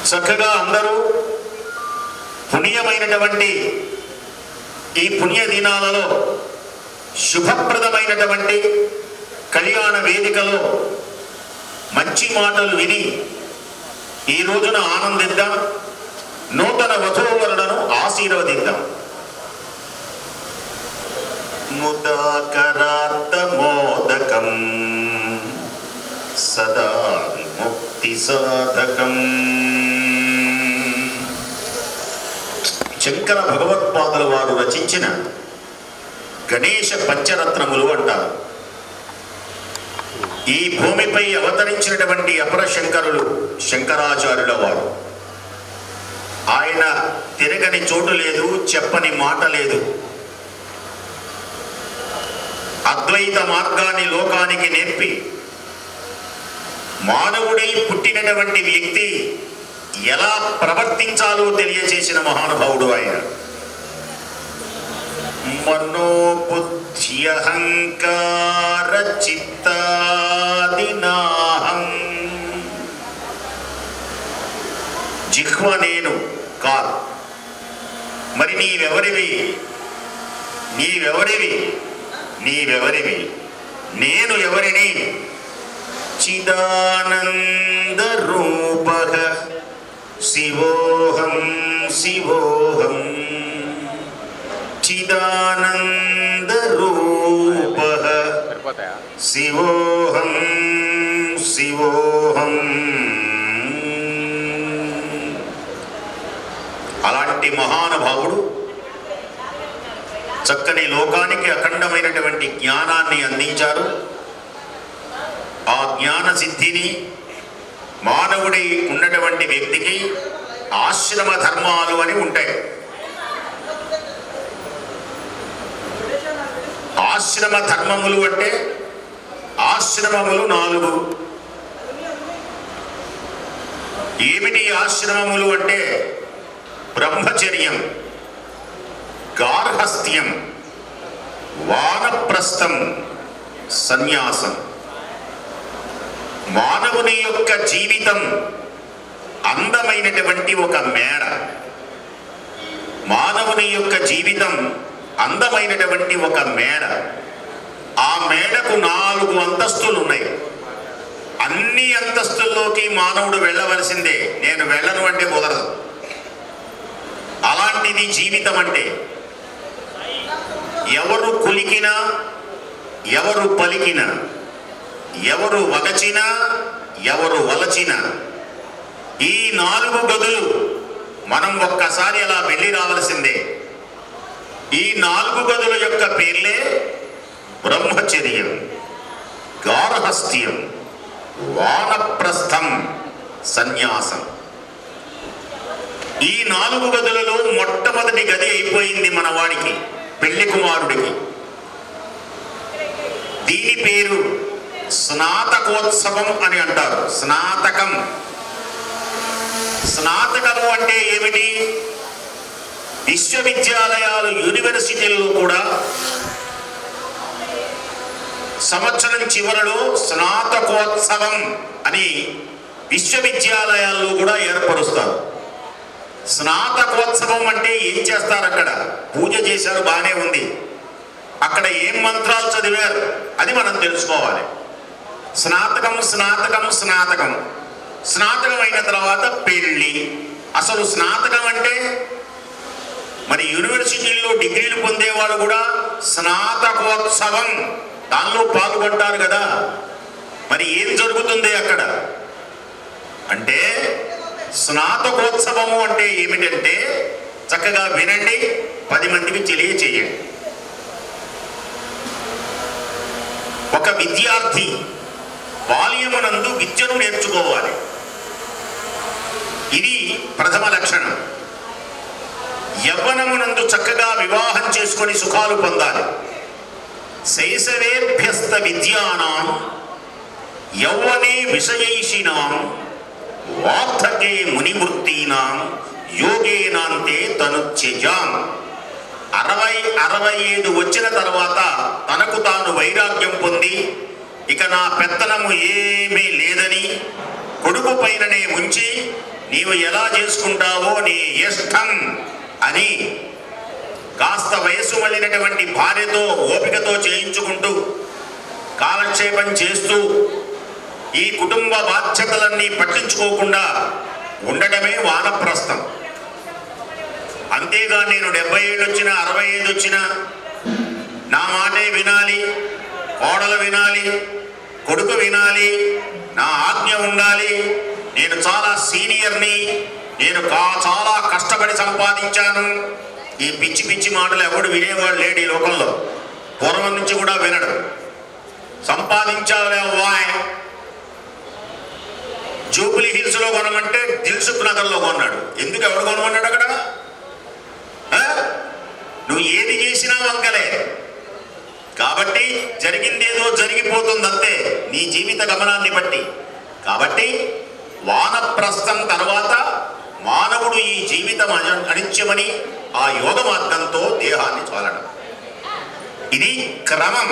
చక్కగా అందరూ పుణ్యమైనటువంటి ఈ పుణ్య దినాలలో శుభప్రదమైనటువంటి కళ్యాణ వేదికలో మంచి మాటలు విని ఈ రోజున ఆనందిద్దాం, నూతన వధూవరులను ఆశీర్వదిద్దాం. ముదాకరాత్తమోదకం సదా విముక్తి సాధకం. శంకర భగవత్పాదుల వారు రచించిన గణేశ పంచరత్నములు అంటారు. ఈ భూమిపై అవతరించినటువంటి అపర శంకరులు శంకరాచార్యుల వారు. ఆయన తిరగని చోటు లేదు, చెప్పని మాట లేదు. అద్వైత మార్గాన్ని లోకానికి నేర్పి మానవుడై పుట్టినటువంటి వ్యక్తి ఎలా ప్రవర్తించాలో తెలియజేసిన మహానుభావుడు ఆయన. మనోబుద్ధ్యహంకార చిత్తాదినాహం. జిహ్వ నేను కాదు. మరి నీవెవరివి? నేను ఎవరిని? చిదానంద రూపః శివోహం చిదానంద రూపః శివోహం. అలాంటి మహానుభావుడు చక్కని లోకానికి అఖండమైనటువంటి జ్ఞానాన్ని అందించారు. ఆ జ్ఞాన సిద్ధిని మానవుడి ఉన్నటువంటి వ్యక్తికి ఆశ్రమ ధర్మాలు అని ఉంటాయి. ఆశ్రమ ధర్మములు అంటే ఆశ్రమములు 4. ఏమిటి ఆశ్రమములు అంటే బ్రహ్మచర్యం, గార్హస్థ్యం, వానప్రస్థం, సన్యాసం. మానవుని యొక్క జీవితం అందమైనటువంటి ఒక మేడ. మానవుని యొక్క జీవితం అందమైనటువంటి ఒక మేడ. ఆ మేడకు 4 అంతస్తులు ఉన్నాయి. అన్ని అంతస్తుల్లోకి మానవుడు వెళ్ళవలసిందే. నేను వెళ్ళను అంటే కుదరదు. అలాంటిది జీవితం అంటే. ఎవరు కులికినా, ఎవరు పలికినా, ఎవరు వగచినా, ఎవరు వలచినా, ఈ 4 గదులు మనం ఒక్కసారి అలా వెళ్ళి రావలసిందే. ఈ 4 గదుల యొక్క పేర్లే బ్రహ్మచర్యం, గార్హస్థ్యం, వానప్రస్థం, సన్యాసం. ఈ 4 గదులలో మొట్టమొదటి గది అయిపోయింది మన వాడికి, పెళ్లి కుమారుడికి. దీని పేరు స్నాతకోత్సవం అని అంటారు. స్నాతకము అంటే ఏమిటి? విశ్వవిద్యాలయాలు, యూనివర్సిటీల్లో కూడా సంవత్సరం చివరలో స్నాతకోత్సవం అని విశ్వవిద్యాలయాల్లో కూడా ఏర్పరుస్తారు. స్నాతకోత్సవం అంటే ఏం చేస్తారు? అక్కడ పూజ చేశారు, బాగానే ఉంది. అక్కడ ఏం మంత్రాలు చదివారు అది మనం తెలుసుకోవాలి. స్నాతకం అయిన తర్వాత పెళ్ళి. అసలు స్నాతకం అంటే మరి యూనివర్సిటీల్లో డిగ్రీలు పొందేవాళ్ళు కూడా స్నాతకోత్సవం దానిలో పాల్గొంటారు కదా. మరి ఏం జరుగుతుంది అక్కడ అంటే, స్నాతకోత్సవము అంటే ఏమిటంటే, చక్కగా వినండి, 10 మందికి తెలియచేయండి. ఒక విద్యార్థి బాల్యమునందు విద్యను నేర్చుకోవాలి. ఇది ప్రథమ లక్షణం. యవ్వనమునందు చక్కగా వివాహం చేసుకొని సుఖాలు పొందాలి. శైశవేభ్యస్త విద్యానాం యౌవనే విషయైషినాం వార్ధకే మునివృత్తీనాం యోగేనాంతే తనుత్యజాం. 60-65 వచ్చిన తర్వాత తనకు తాను వైరాగ్యం పొంది ఇక నా పెత్తనము ఏమీ లేదని కొడుకు పైననే ఉంచి నీవు ఎలా చేసుకుంటావో నీ ఇష్టం అని కాస్త వయస్సు మళ్ళినటువంటి భార్యతో ఓపికతో చేయించుకుంటూ కాలక్షేపం చేస్తూ ఈ కుటుంబ బాధ్యతలన్నీ పట్టించుకోకుండా ఉండటమే వానప్రస్థం. అంతేగా నేను 70 ఏళ్ళు వచ్చినా 65 వచ్చినా నా మాటే వినాలి, కోడలు వినాలి, కొడుకు వినాలి, నా ఆజ్ఞ ఉండాలి, నేను చాలా సీనియర్ని, నేను చాలా కష్టపడి సంపాదించాను, ఈ పిచ్చి పిచ్చి మాటలు ఎవడు వినేవాడు లేడు ఈ లోకంలో. పూర్వం నుంచి కూడా వినడు. సంపాదించాలే వాయ్, జూబ్లీ హిల్స్ లో కొనమంటే దిల్సుఖ్ నగర్ లో కొన్నాడు. ఎందుకు ఎవడు కొనమన్నాడు అక్కడ? నువ్వు ఏది చేసినా వంకలే. కాబట్టి జరిగిందేదో జరిగిపోతుంది అంతే నీ జీవిత గమనాన్ని బట్టి. కాబట్టి వానప్రస్థం తర్వాత మానవుడు ఈ జీవితం అనిత్యమని ఆ యోగ మార్గంతో దేహాన్ని చాలడం, ఇది క్రమం.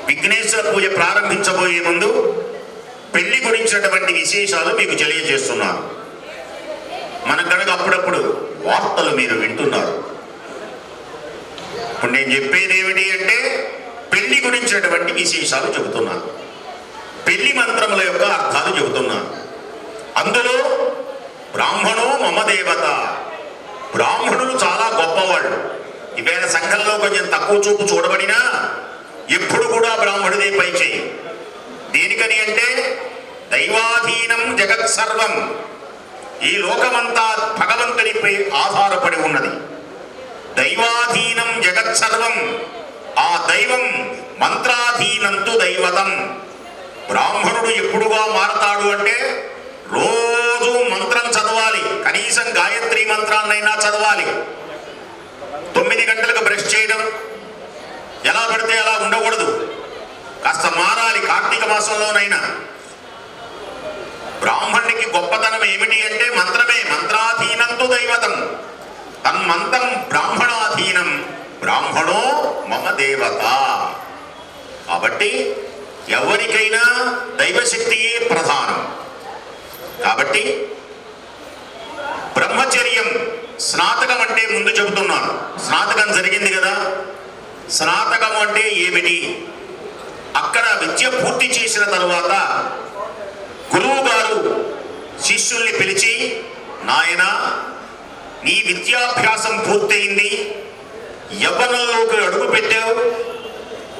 విఘ్నేశ్వర పూజ ప్రారంభించబోయే ముందు పెళ్లి గురించినటువంటి విశేషాలు మీకు తెలియజేస్తున్నాను. మన కనుక అప్పుడప్పుడు వార్తలు మీరు వింటున్నారు. ఇప్పుడు నేను చెప్పేది ఏమిటి అంటే పెళ్లి గురించినటువంటి విశేషాలు చెబుతున్నాను, పెళ్లి మంత్రముల యొక్క అర్థాలు చెబుతున్నాను. అందులో బ్రాహ్మణో మమ దేవత, బ్రాహ్మణులు చాలా గొప్పవాళ్ళు. ఈవేళ సంఘంలో కొంచెం తక్కువ చూపు చూడబడినా ఎప్పుడు కూడా బ్రాహ్మణుడే పై చేయి. దేనికని అంటే దైవాధీనం జగత్ సర్వం, ఈ లోకమంతా భగవంతునిపై ఆధారపడి ఉన్నది. దైవాధీనం జగత్ సర్వం, ఆ దైవం మంత్రాధీనంతు దైవతం. బ్రాహ్మణుడు ఎప్పుడుగా మారతాడు అంటే రోజు మంత్రం చదవాలి, కనీసం గాయత్రి మంత్రాన్నైనా చదవాలి. 9 గంటలకు బ్రష్ చేయడం, ఎలా పడితే అలా ఉండకూడదు, కాస్త మారాలి. కార్తీక మాసంలోనైనా బ్రాహ్మణునికి గొప్పతనం ఏమిటి అంటే మంత్రమే. మంత్రాధీనంతో దైవతం, తన్మంతం బ్రాహ్మణాధీనం, బ్రాహ్మణో మమ దేవత. కాబట్టి ఎవరికైనా దైవశక్తియే ప్రధానం. కాబట్టి బ్రహ్మచర్యం, స్నాతకం అంటే ముందు చెబుతున్నాను. స్నాతకం జరిగింది కదా, స్నాతకం అంటే ఏమిటి? అక్కడ విద్య పూర్తి చేసిన తరువాత గురువు గారు శిష్యుల్ని పిలిచి, నాయన నీ విద్యాభ్యాసం పూర్తయింది, యవ్వనంలోకి అడుగు పెట్టావు,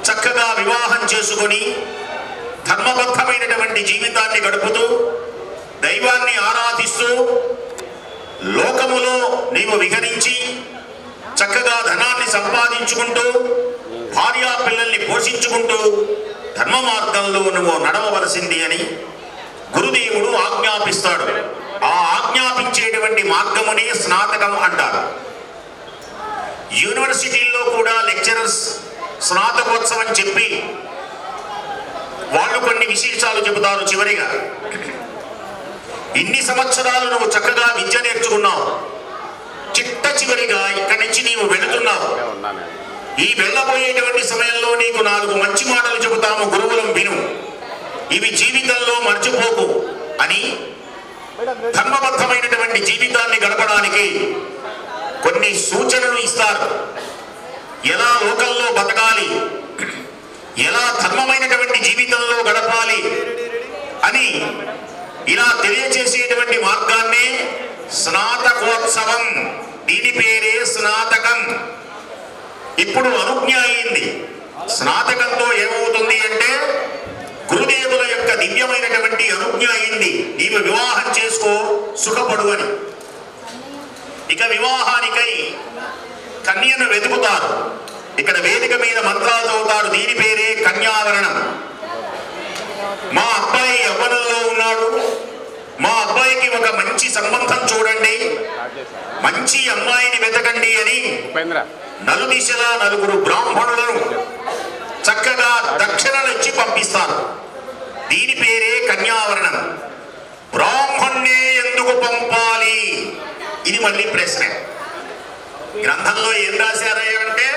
చక్కగా వివాహం చేసుకొని ధర్మబద్ధమైనటువంటి జీవితాన్ని గడుపుతూ దైవాన్ని ఆరాధిస్తూ లోకములో నీవు విహరించి చక్కగా ధనాన్ని సంపాదించుకుంటూ భార్యా పిల్లల్ని పోషించుకుంటూ ధర్మ మార్గంలో నువ్వు నడవవలసింది అని గురుదేవుడు ఆజ్ఞాపిస్తాడు. ఆ ఆజ్ఞాపించేటువంటి మార్గమునే స్నాతకం అంటారు. యూనివర్సిటీల్లో కూడా లెక్చరర్స్ స్నాతకోత్సవం చెప్పి వాళ్ళు కొన్ని విశేషాలు చెబుతారు. చివరిగా ఇన్ని సంవత్సరాలు నువ్వు చక్కగా విద్య నేర్చుకున్నావు, చిట్ట చివరిగా ఇక్కడి నుంచి నీవు వెళుతున్నావు. ఈ వెళ్ళబోయేటువంటి సమయంలో నీకు 4 మంచి మాటలు చెబుతాము, గురువులం విను, ఇవి జీవితంలో మర్చిపోకు అని ధర్మబద్ధమైనటువంటి జీవితాన్ని గడపడానికి కొన్ని సూచనలు ఇస్తారు. ఎలా లోకంలో బతకాలి, ఎలా ధర్మమైనటువంటి జీవితంలో గడపాలి అని ఇలా తెలియచేసేటువంటి మార్గాన్ని స్నాతకోత్సవం, దీని పేరే స్నాతకం. ఇప్పుడు అనుజ్ఞ అయింది. స్నాతకంతో ఏమవుతుంది అంటే గురుదేవుల యొక్క దివ్యమైనటువంటి అనుజ్ఞ అయింది, నీవు వివాహం చేసుకో, సుఖపడు అని. ఇక వివాహానికై కన్యను వెతుకుతారు. ఇక్కడ వేదిక మీద మంత్రాలు చదువుతారు, దీని పేరే కన్యావరణం. మా అబ్బాయి యవ్వనంలో ఉన్నాడు, మా అబ్బాయికి ఒక మంచి సంబంధం చూడండి, మంచి అమ్మాయిని వెతకండి అని నలుదిశలా 4 బ్రాహ్మణులను చక్కగా దక్షిణలు ఇచ్చి పంపిస్తారు. దీని పేరే కన్యావరణం. బ్రాహ్మణ్ణే ఎందుకు పంపాలి? ఇది మళ్ళీ ప్రశ్న. గ్రంథంలో ఏం రాశారంటే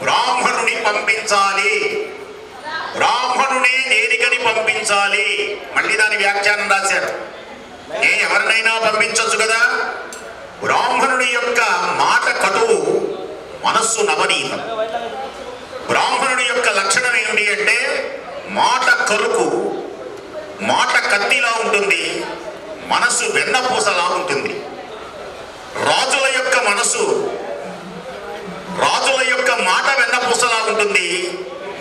బ్రాహ్మణుని పంపించాలి, బ్రాహ్మణునే దేనికని పంపించాలి, మళ్ళీ దాని వ్యాఖ్యానం రాశారు. ఎవరినైనా పంపించొచ్చు కదా. బ్రాహ్మణుడి యొక్క మాట కటువు, మనస్సు నవనీతం. బ్రాహ్మణుడి యొక్క లక్షణం ఏమిటి అంటే మాట కరుకు, మాట కత్తిలా ఉంటుంది, మనస్సు వెన్నపూసలా ఉంటుంది. రాజుల యొక్క మనస్సు, రాజుల యొక్క మాట వెన్నపూసలా ఉంటుంది,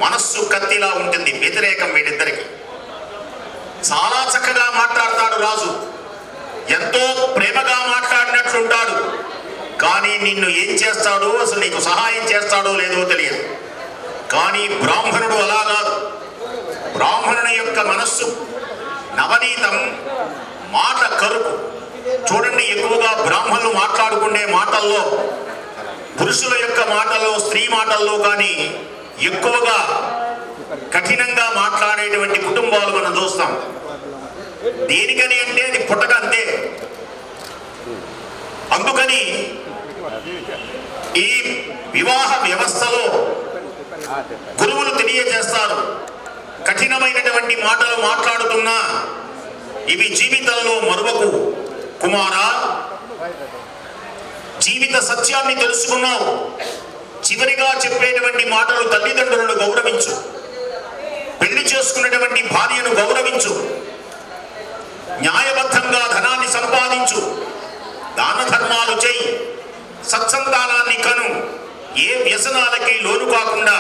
మనస్సు కత్తిలా ఉంటుంది. వ్యతిరేకం వీళ్ళిద్దరికి. చాలా చక్కగా మాట్లాడతాడు రాజు, ఎంతో ప్రేమగా మాట్లాడినట్లుంటాడు, కానీ నిన్ను ఏం చేస్తాడో, అసలు నీకు సహాయం చేస్తాడో లేదో తెలియదు. కానీ బ్రాహ్మణుడు అలా కాదు. బ్రాహ్మణుని యొక్క మనస్సు నవనీతం, మాట కరుకు. చూడండి, ఎక్కువగా బ్రాహ్మణులు మాట్లాడుకునే మాటల్లో, పురుషుల యొక్క మాటల్లో, స్త్రీ మాటల్లో కానీ ఎక్కువగా కఠినంగా మాట్లాడేటువంటి కుటుంబాలు మనం చూస్తాం. దేనికని అంటే అది పుట్టక అంతే. అందుకని ఈ వివాహ వ్యవస్థలో గురువులు తెలియజేస్తారు, కఠినమైనటువంటి మాటలు మాట్లాడుతున్నా ఇవి జీవితంలో మరువకు కుమారా. జీవిత సత్యాన్ని తెలుసుకున్నావు, చివరిగా చెప్పేటువంటి మాటలు తల్లిదండ్రులను గౌరవించు, పెళ్లి చేసుకున్నటువంటి భార్యను గౌరవించు, న్యాయబద్ధంగా ధనాన్ని సంపాదించు, దాన ధర్మాలు చేయి, సత్సంతానాన్ని కను, ఏ వ్యసనాలకి లోను కాకుండా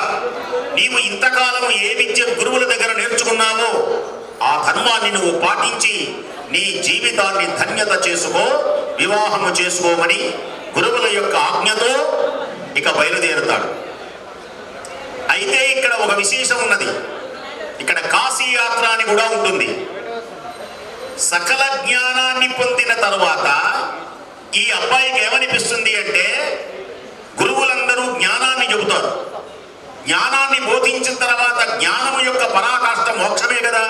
నీవు ఇంతకాలం ఏ విద్య గురువుల దగ్గర నేర్చుకున్నావో ఆ ధర్మాన్ని నువ్వు పాటించి నీ జీవితాన్ని ధన్యత చేసుకో, వివాహము చేసుకోమని గురువుల యొక్క ఆజ్ఞతో ఇక బయలుదేరుతాడు. అయితే ఇక్కడ ఒక విశేషం ఉన్నది. ఇక్కడ కాశీ యాత్ర అని కూడా ఉంటుంది. సకల జ్ఞానాన్ని పొందిన తరువాత ఈ అబ్బాయికి ఏమనిపిస్తుంది అంటే, గురువులందరూ జ్ఞానాన్ని చెబుతారు, జ్ఞానాన్ని బోధించిన తర్వాత జ్ఞానము యొక్క పరాకాష్ఠ మోక్షమే కదా,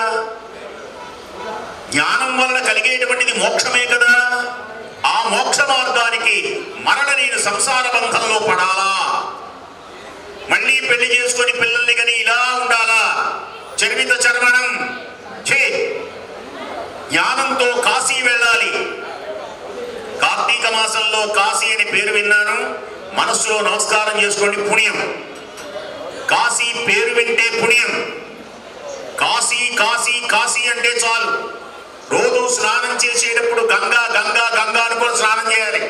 జ్ఞానం వలన కలిగేటువంటిది మోక్షమే కదా. ఆ మోక్ష మార్గానికి మరల నేను సంసార బంధంలో పడాలా, మళ్ళీ పెళ్లి చేసుకొని పిల్లల్ని కానీ ఇలా ఉండాలా, చర్మిత చర్మణం చే జ్ఞానంతో కాశీ వెళ్ళాలి. కార్తీక మాసంలో కాశీ అని పేరు విన్నాను, మనస్సులో నమస్కారం చేసుకోండి, పుణ్యం. కాశీ పేరు వింటే పుణ్యం. కాశీ కాశీ కాశీ అంటే చాలు. రోజు స్నానం చేసేటప్పుడు గంగా గంగా గంగా అనుకొని స్నానం చేయాలి.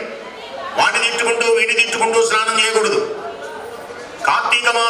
వాడిని తిట్టుకుంటూ వీడిని తిట్టుకుంటూ స్నానం చేయకూడదు. కార్తీక మాసం